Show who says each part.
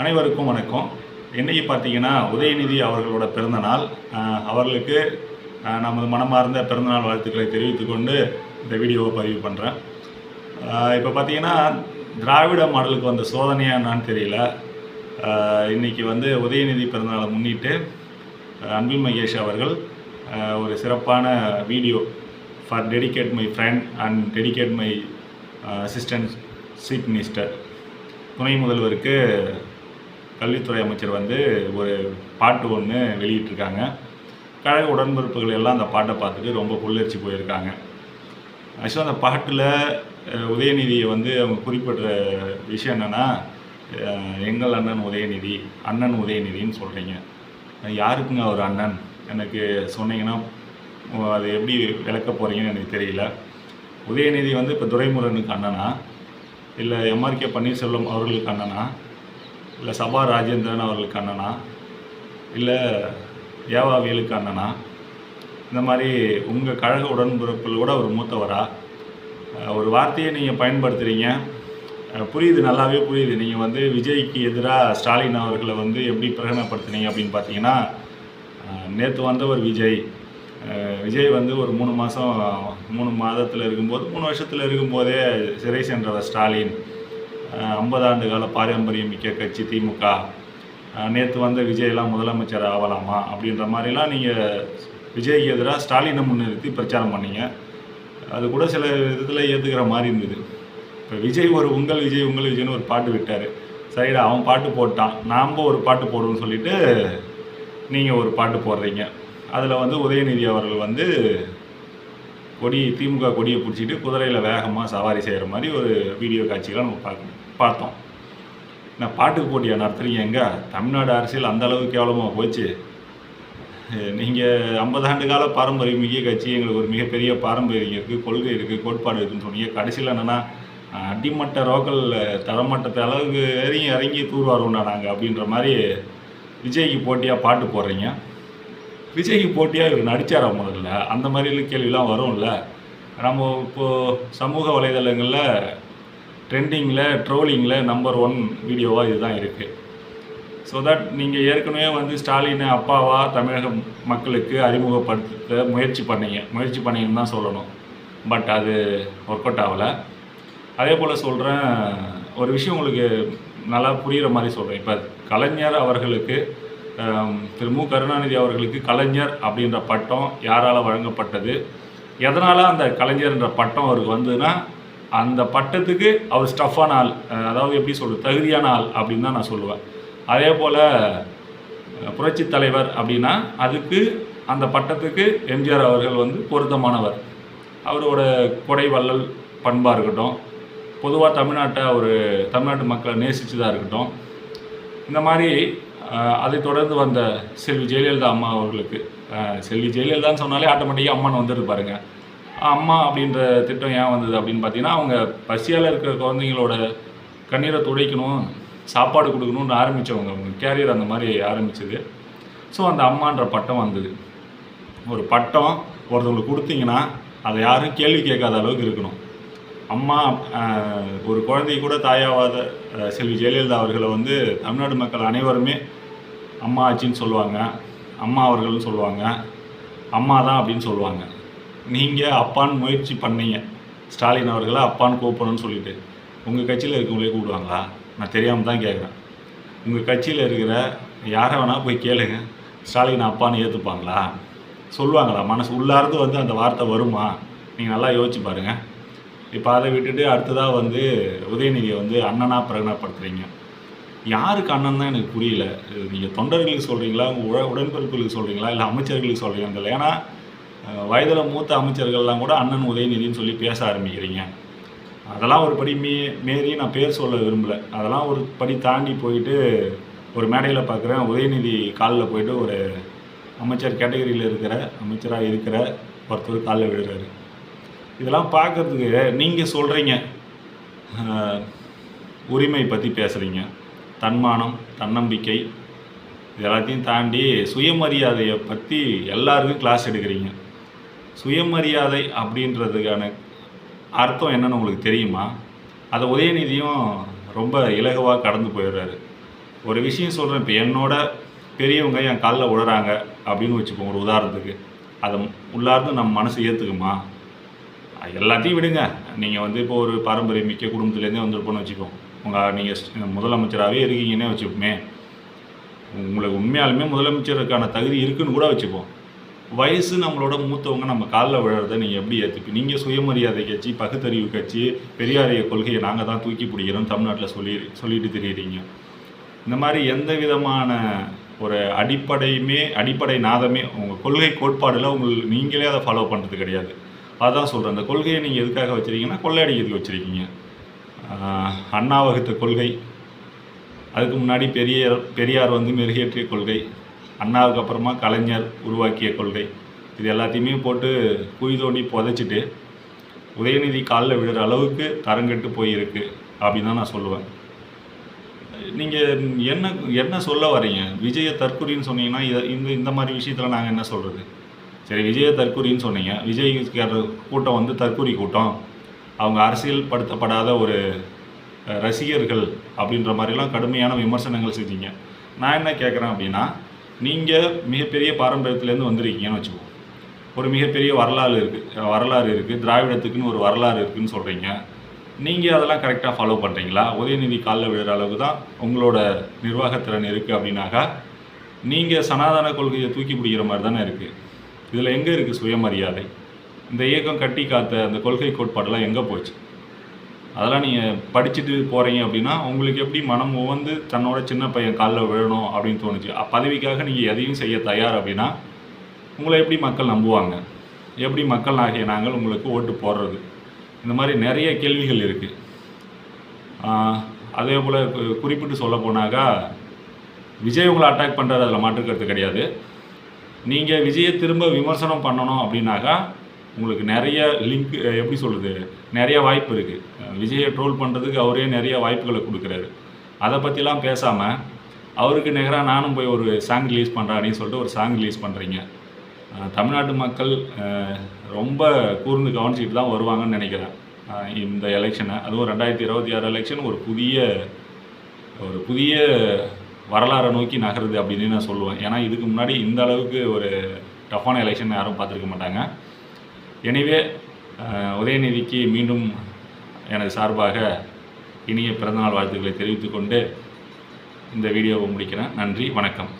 Speaker 1: அனைவருக்கும் வணக்கம். இன்னைக்கு பார்த்தீங்கன்னா, உதயநிதி அவர்களோட பிறந்த நாள். அவர்களுக்கு நமது மனமார்ந்த பிறந்தநாள் வாழ்த்துக்களை தெரிவித்துக்கொண்டு இந்த வீடியோவை பதிவு பண்ணுறேன். இப்போ பார்த்தீங்கன்னா, திராவிட மாடலுக்கு வந்த சோதனையா என்னான்னு தெரியல. இன்றைக்கி வந்து உதயநிதி பிறந்தநாளை முன்னிட்டு அன்பில் மகேஷ் அவர்கள் ஒரு சிறப்பான video for dedicate my friend and dedicate my assistant chief minister, துணை முதல்வருக்கு கல்வித்துறை அமைச்சர் வந்து ஒரு பாட்டு ஒன்று வெளியிட்டிருக்காங்க. கழக உடன்பிறப்புகள் எல்லாம் அந்த பாட்டை பார்த்துட்டு ரொம்ப புல்லரிச்சு போயிருக்காங்க. ஆக்சுவலாக அந்த பாட்டில் உதயநிதியை வந்து அவங்க குறிப்பிட்ட விஷயம் என்னென்னா, எங்கள் அண்ணன் உதயநிதி, அண்ணன் உதயநிதின்னு சொல்கிறீங்க. யாருக்குங்க அவர் அண்ணன்? எனக்கு சொன்னீங்கன்னா அது எப்படி விளக்க போகிறீங்கன்னு எனக்கு தெரியல. உதயநிதி வந்து இப்போ துரைமுருகனுக்கு அண்ணனா, இல்லை எம்ஆர்கே பன்னீர்செல்வம் அவர்களுக்கு அண்ணனா, இல்லை சபா ராஜேந்திரன் அவர்களுக்கு அண்ணனா, இல்லை ஏவாவியலுக்கு அண்ணனா? இந்த மாதிரி உங்கள் கழக உடன்பிறப்பில் கூட ஒரு மூத்தவரா? ஒரு வார்த்தையை நீங்கள் பயன்படுத்துகிறீங்க, புரியுது, நல்லாவே புரியுது. நீங்கள் வந்து விஜய்க்கு எதிராக ஸ்டாலின் அவர்களை வந்து எப்படி பிரகடனப்படுத்துனீங்க அப்படின்னு பார்த்தீங்கன்னா, நேற்று வந்தவர் விஜய் வந்து ஒரு 3 மாதத்தில் இருக்கும்போது, 3 வருஷத்தில் இருக்கும்போதே சிறை சென்றவர் ஸ்டாலின், 50 ஆண்டு கால பாரம்பரியம் மிக்க கட்சி திமுக, நேற்று வந்த விஜயெல்லாம் முதலமைச்சர் ஆகலாமா அப்படின்ற மாதிரிலாம் நீங்கள் விஜய்க்கு எதிராக ஸ்டாலினை முன்னிறுத்தி பிரச்சாரம் பண்ணீங்க. அது கூட சில விதத்தில் ஏற்றுக்கிற மாதிரி இருந்தது. இப்போ விஜய் ஒரு உங்கள் விஜய்னு ஒரு பாட்டு விட்டார். சரிடா, அவன் பாட்டு போட்டான், நாம் ஒரு பாட்டு போடுவோம்னு சொல்லிவிட்டு நீங்கள் ஒரு பாட்டு போடுறீங்க. அதில் வந்து உதயநிதி அவர்கள் வந்து திமுக கொடியை பிடிச்சிட்டு குதிரையில் வேகமாக சவாரி செய்கிற மாதிரி ஒரு வீடியோ காட்சிகளை நம்ம பார்த்தோம். நான் பாட்டுக்கு போட்டியா நடத்துறீங்க? எங்கே தமிழ்நாடு அரசியல் அந்த அளவுக்கு கேவலமாக போச்சு. நீங்கள் 50 ஆண்டு கால பாரம்பரியம் மிக்க கட்சி, எங்களுக்கு ஒரு மிகப்பெரிய பாரம்பரியம் இருக்குது, கொள்கை இருக்குது, கோட்பாடு இருக்குதுன்னு சொன்னீங்க. கடைசியில் என்னென்னா, அடிமட்ட ரோக்கல் தரமட்டத்தை அளவுக்கு இறங்கி தூர்வாரோம்டா நாங்கள் அப்படின்ற மாதிரி விஜய்க்கு போட்டியாக பாட்டு போடுறீங்க. விஜய்க்கு போட்டியாக இவர் நடித்தாரா முதல்ல? அந்த மாதிரி கேள்விலாம் வரும்ல. நம்ம இப்போது சமூக வலைதளங்களில் ட்ரெண்டிங்கில் ட்ரோலிங்கில் நம்பர் 1 வீடியோவாக இதுதான் இருக்குது. ஸோ தட் நீங்கள் ஏற்கனவே வந்து ஸ்டாலினை அப்பாவா தமிழக மக்களுக்கு அறிமுகப்படுத்த முயற்சி பண்ணீங்கன்னு தான் சொல்லணும். பட் அது ஒர்க் அவுட் ஆகலை. அதே போல் சொல்கிறேன், ஒரு விஷயம் உங்களுக்கு நல்லா புரிகிற மாதிரி சொல்கிறேன். இப்போ கலைஞர் அவர்களுக்கு, திரு மு கருணாநிதி அவர்களுக்கு கலைஞர் அப்படின்ற பட்டம் யாரால் வழங்கப்பட்டது, எதனால் அந்த கலைஞர்ன்ற பட்டம் அவருக்கு வந்ததுன்னா, அந்த பட்டத்துக்கு அவர் ஸ்டஃப்பான ஆள், அதாவது எப்படி சொல்கிறது, தகுதியான ஆள் அப்படின்னு தான் நான் சொல்லுவேன். அதே போல் புரட்சி தலைவர் அப்படின்னா அதுக்கு அந்த பட்டத்துக்கு எம்ஜிஆர் அவர்கள் வந்து பொருத்தமானவர். அவரோட கொடை வள்ளல் பண்பாக இருக்கட்டும், பொதுவாக தமிழ்நாட்டு மக்களை நேசித்து தான் இருக்கட்டும், இந்த மாதிரி அதை தொடர்ந்து வந்த செல்வி ஜெயலலிதா அம்மா அவர்களுக்கு, செல்வி ஜெயலலிதான்னு சொன்னாலே ஆட்டோமேட்டிக்காக அம்மான்னு வந்துட்டு பாருங்க. அம்மா அப்படின்ற திட்டம் ஏன் வந்தது அப்படின்னு பார்த்தீங்கன்னா, அவங்க பசியால் இருக்கிற குழந்தைங்களோட கண்ணீரை துடைக்கணும், சாப்பாடு கொடுக்கணும்னு ஆரம்பித்தவங்க, அவங்க கேரியர் அந்த மாதிரி ஆரம்பிச்சது. ஸோ அந்த அம்மான்ற பட்டம் வந்தது. ஒரு பட்டம் ஒருத்தவங்களுக்கு கொடுத்தீங்கன்னா அதை யாரும் கேள்வி கேட்காத அளவுக்கு இருக்கணும். அம்மா, ஒரு குழந்தை கூட தாயாவாத செல்வி ஜெயலலிதா அவர்களை வந்து தமிழ்நாடு மக்கள் அனைவருமே அம்மா ஆச்சின்னு சொல்லுவாங்க, அம்மா அவர்கள்னு சொல்லுவாங்க, அம்மா தான் அப்படின்னு சொல்லுவாங்க. நீங்கள் அப்பான்னு முயற்சி பண்ணீங்க, ஸ்டாலின் அவர்களை அப்பான்னு கூப்பிடணும்னு சொல்லிட்டு. உங்கள் கட்சியில் இருக்கவங்களே கூப்பிடுவாங்களா? நான் தெரியாமல் தான் கேட்குறேன். உங்கள் கட்சியில் இருக்கிற யாரை வேணால் போய் கேளுங்க, ஸ்டாலின் அப்பான்னு ஏற்றுப்பாங்களா? சொல்லுவாங்களா? மனசு உள்ளார்ந்து வந்து அந்த வார்த்தை வருமா? நீங்கள் நல்லா யோசிச்சு பாருங்கள். இப்போ அதை விட்டுட்டு அடுத்ததாக வந்து உதயநிதியை வந்து அண்ணனாக பிரகடனப்படுத்துகிறீங்க. யாருக்கு அண்ணன் தான் எனக்கு புரியல. நீங்கள் தொண்டர்களுக்கு சொல்கிறீங்களா, உங்கள் உடன்பிறப்புகளுக்கு சொல்கிறீங்களா, இல்லை அமைச்சர்களுக்கு சொல்கிறீங்களா? ஏன்னா வயதில் மூத்த அமைச்சர்கள்லாம் கூட அண்ணன் உதயநிதின்னு சொல்லி பேச ஆரம்பிக்கிறீங்க. அதெல்லாம் ஒரு படி மீறி நான் பேர் சொல்ல விரும்பலை. அதெல்லாம் ஒரு படி தாண்டி போயிட்டு ஒரு மேடையில் பார்க்குறேன், உதயநிதி காலில் போயிட்டு ஒரு அமைச்சர் கேட்டகரியில் அமைச்சராக இருக்கிற ஒருத்தர் காலில் விழுறாரு. இதெல்லாம் பார்க்குறதுக்கு நீங்கள் சொல்கிறீங்க, உரிமை பற்றி பேசுகிறீங்க, தன்மானம், தன்னம்பிக்கை, இது எல்லாத்தையும் தாண்டி சுயமரியாதையை பற்றி எல்லாருக்கும் கிளாஸ் எடுக்கிறீங்க. சுயமரியாதை அப்படின்றதுக்கான அர்த்தம் என்னன்னு உங்களுக்கு தெரியுமா? அதை உதயநிதியும் ரொம்ப இலகுவாக கடந்து போயிடுறாரு. ஒரு விஷயம் சொல்கிறேன், இப்போ என்னோட பெரியவங்க என் காலில் விழுறாங்க அப்படின்னு வச்சுப்போம் ஒரு உதாரணத்துக்கு. அதை உள்ளார்ந்து நம்ம மனசு ஏற்றுக்குமா? எல்லாத்தையும் விடுங்க. நீங்கள் வந்து இப்போ ஒரு பாரம்பரிய மிக்க குடும்பத்துலேருந்தே வந்திருப்போன்னு வச்சுப்போம். நீங்கள் முதலமைச்சராகவே இருக்கீங்கன்னே வச்சுப்போமே. உங்களுக்கு உண்மையாலுமே முதலமைச்சருக்கான தகுதி இருக்குன்னு கூட வச்சுப்போம். வயசு நம்மளோட மூத்தவங்க நம்ம காலில் விழுறதை நீங்கள் எப்படி ஏற்றுப்பீங்க? நீங்கள் சுயமரியாதை கட்சி, பகுத்தறிவு கட்சி, பெரியாரிய கொள்கையை நாங்கள் தான் தூக்கி பிடிக்கிறோம் தமிழ்நாட்டில் சொல்லிட்டு தெரியுறீங்க. இந்த மாதிரி எந்த விதமான ஒரு அடிப்படை நாதமே உங்கள் கொள்கை கோட்பாடில் நீங்களே அதை ஃபாலோ பண்ணுறது கிடையாது. அதான் சொல்கிறேன், அந்த கொள்கையை நீங்கள் எதுக்காக வச்சுருக்கீங்கன்னா கொள்ளையடிக்கிறதுக்கு வச்சுருக்கீங்க. அண்ணா வகுத்த கொள்கை, அதுக்கு முன்னாடி பெரியார் வந்து மெருகேற்றிய கொள்கை, அண்ணாவுக்கு அப்புறமா கலைஞர் உருவாக்கிய கொள்கை, இது எல்லாத்தையுமே போட்டு குழி தோண்டி புதைச்சிட்டு உதயநிதி காலில் விழுற அளவுக்கு தரங்கெட்டு போயிருக்கு அப்படின்னு தான் நான் சொல்லுவேன். நீங்கள் என்ன சொல்ல வரீங்க? விஜய தற்குறின்னு சொன்னீங்கன்னா இந்த மாதிரி விஷயத்தில் நாங்கள் என்ன சொல்கிறது? சரி, விஜய தற்குறின்னு சொன்னீங்க. விஜய் கூட்டம் வந்து தற்குறி கூட்டம், அவங்க அரசியல் படுத்தப்படாத ஒரு ரசிகர்கள் அப்படின்ற மாதிரிலாம் கடுமையான விமர்சனங்கள் செஞ்சீங்க. நான் என்ன கேட்குறேன் அப்படின்னா, நீங்கள் மிகப்பெரிய பாரம்பரியத்துலேருந்து வந்திருக்கீங்கன்னு வச்சுக்கோங்க. ஒரு மிகப்பெரிய வரலாறு இருக்குது, திராவிடத்துக்குன்னு ஒரு வரலாறு இருக்குதுன்னு சொல்கிறீங்க. நீங்கள் அதெல்லாம் கரெக்டாக ஃபாலோ பண்ணுறீங்களா? உதயநிதி காலில் விழுற அளவுக்கு தான் உங்களோட நிர்வாகத்திறன் இருக்குது அப்படின்னாக்கா, நீங்கள் சனாதன கொள்கையை தூக்கி பிடிக்கிற மாதிரி தானே இருக்குது. இதில் எங்கே இருக்குது சுயமரியாதை? இந்த இயக்கம் கட்டி காத்த அந்த கொள்கை கோட்பாடெல்லாம் எங்கே போச்சு? அதெல்லாம் நீங்கள் படிச்சுட்டு போகிறீங்க அப்படின்னா உங்களுக்கு எப்படி மனம் உவந்து தன்னோட சின்ன பையன் காலில் விழணும் அப்படின்னு தோணுச்சு? பதவிக்காக நீங்கள் எதையும் செய்ய தயார் அப்படின்னா உங்களை எப்படி மக்கள் நம்புவாங்க? எப்படி மக்கள் ஆகிய நாங்கள் உங்களுக்கு ஓட்டு போடுறது? இந்த மாதிரி நிறைய கேள்விகள் இருக்குது. அதே போல் குறிப்பிட்டு சொல்ல போனாக்கா, விஜய் உங்களை அட்டாக் பண்ணுறது அதில் மாற்றுக்கிறது கிடையாது. நீங்கள் விஜயை திரும்ப விமர்சனம் பண்ணணும் அப்படின்னாக்கா உங்களுக்கு நிறைய லிங்க், எப்படி சொல்கிறது, நிறைய வாய்ப்பு இருக்குது. விஜயை ட்ரோல் பண்ணுறதுக்கு அவரே நிறைய வாய்ப்புகளை கொடுக்குறாரு. அதை பற்றிலாம் பேசாமல் அவருக்கு நிகராக நானும் போய் ஒரு சாங் ரிலீஸ் பண்ணுறேன் அப்படின்னு சொல்லிட்டு ஒரு சாங் ரிலீஸ் பண்ணுறீங்க. தமிழ்நாட்டு மக்கள் ரொம்ப கூர்ந்து கவனிச்சிட்டு தான் வருவாங்கன்னு நினைக்கிறேன் இந்த எலெக்ஷனை. அதுவும் 2026 எலெக்ஷன் ஒரு புதிய வரலாறை நோக்கி நகருது அப்படின்னு நான் சொல்லுவேன். ஏன்னா இதுக்கு முன்னாடி இந்த அளவுக்கு ஒரு டஃப்பான எலெக்ஷன் யாரும் பார்த்துருக்க மாட்டாங்க. எனவே உதயநிதிக்கு மீண்டும் எனது சார்பாக இனிய பிறந்தநாள் வாழ்த்துக்களை தெரிவித்துக்கொண்டு இந்த வீடியோவை முடிக்கிறேன். நன்றி, வணக்கம்.